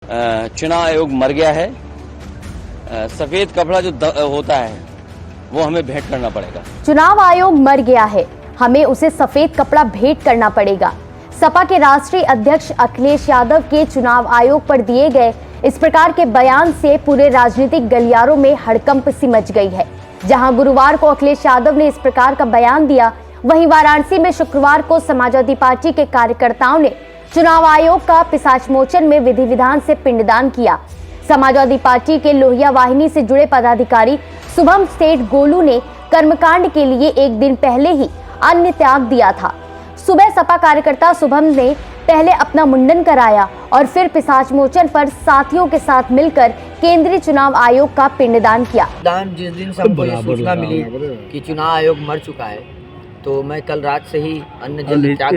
चुनाव आयोग मर गया है। सफेद कपड़ा जो होता है वो हमें भेंट करना पड़ेगा। चुनाव आयोग मर गया है, हमें उसे सफेद कपड़ा भेंट करना पड़ेगा। सपा के राष्ट्रीय अध्यक्ष अखिलेश यादव के चुनाव आयोग पर दिए गए इस प्रकार के बयान से पूरे राजनीतिक गलियारों में हड़कंप सी मच गई है। जहां गुरुवार को अखिलेश यादव ने इस प्रकार का बयान दिया, वहीं वाराणसी में शुक्रवार को समाजवादी पार्टी के कार्यकर्ताओं ने चुनाव आयोग का पिशाच मोचन में विधि विधान से पिंडदान किया। समाजवादी पार्टी के लोहिया वाहिनी से जुड़े पदाधिकारी शुभम सेठ गोलू ने कर्मकांड के लिए एक दिन पहले ही अन्न त्याग दिया था। सुबह सपा कार्यकर्ता शुभम ने पहले अपना मुंडन कराया और फिर पिशाच मोचन पर साथियों के साथ मिलकर केंद्रीय चुनाव आयोग का पिंडदान किया। जिस दिन से हमको ये सूचना मिली कि चुनाव आयोग मर चुका है, तो मैं कल रात से ही अन्न जल त्याग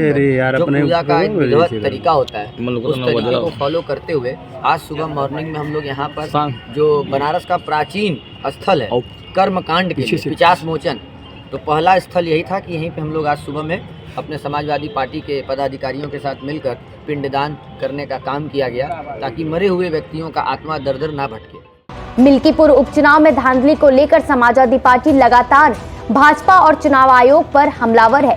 जो पूजा का एक विधिवत तरीका होता है उस तरीके को फॉलो करते हुए आज सुबह मॉर्निंग में हम लोग यहाँ पर जो बनारस का प्राचीन स्थल है कर्मकांड के पिशाच मोचन, तो पहला स्थल यही था कि यहीं पे हम लोग आज सुबह में अपने समाजवादी पार्टी के पदाधिकारियों के साथ मिलकर पिंडदान करने का काम किया गया ताकि मरे हुए व्यक्तियों का आत्मा दर दर ना भटके। मिल्कीपुर उपचुनाव में धांधली को लेकर समाजवादी पार्टी लगातार भाजपा और चुनाव आयोग पर हमलावर है।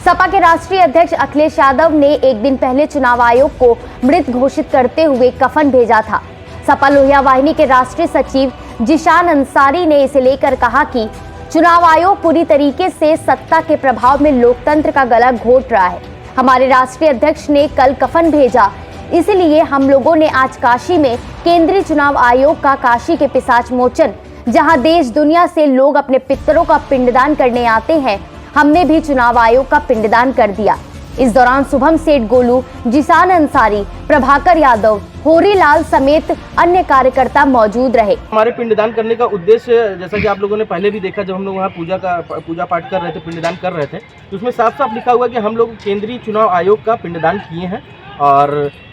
सपा के राष्ट्रीय अध्यक्ष अखिलेश यादव ने एक दिन पहले चुनाव आयोग को मृत घोषित करते हुए कफन भेजा था। सपा लोहिया वाहिनी के राष्ट्रीय सचिव जिशान अंसारी ने इसे लेकर कहा कि चुनाव आयोग पूरी तरीके से सत्ता के प्रभाव में लोकतंत्र का गला घोट रहा है। हमारे राष्ट्रीय अध्यक्ष ने कल कफन भेजा, इसलिए हम लोगों ने आज काशी में केंद्रीय चुनाव आयोग का काशी के पिशाच मोचन, जहां देश दुनिया से लोग अपने पितरों का पिंडदान करने आते हैं, हमने भी चुनाव आयोग का पिंडदान कर दिया। इस दौरान शुभम सेठ गोलू, जिशान अंसारी, प्रभाकर यादव, होरीलाल समेत अन्य कार्यकर्ता मौजूद रहे। हमारे पिंडदान करने का उद्देश्य, जैसा कि आप लोगों ने पहले भी देखा, जब हम लोग वहाँ पूजा पाठ कर रहे थे, पिंडदान कर रहे थे, तो उसमें साफ साफ लिखा हुआ कि हम लोग केंद्रीय चुनाव आयोग का पिंडदान किए हैं। और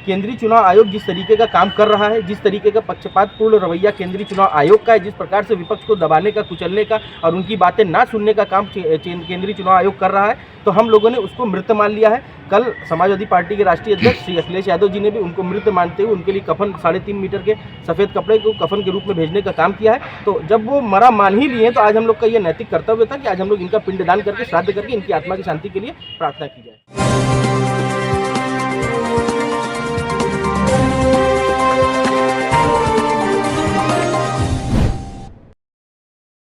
केंद्रीय चुनाव आयोग जिस तरीके का काम कर रहा है, जिस तरीके का पक्षपातपूर्ण रवैया केंद्रीय चुनाव आयोग का है, जिस प्रकार से विपक्ष को दबाने का, कुचलने का और उनकी बातें ना सुनने का काम केंद्रीय चुनाव आयोग कर रहा है, तो हम लोगों ने उसको मृत मान लिया है। कल समाजवादी पार्टी के राष्ट्रीय अध्यक्ष श्री अखिलेश यादव जी ने भी उनको मृत मानते हुए उनके लिए कफन 3.5 मीटर के सफ़ेद कपड़े को कफन के रूप में भेजने का काम किया है। तो जब वो मरा मान ही लिए, तो आज हम लोग का ये नैतिक कर्तव्य था कि आज हम लोग इनका पिंडदान करके, श्राद्ध करके इनकी आत्मा की शांति के लिए प्रार्थना की जाए।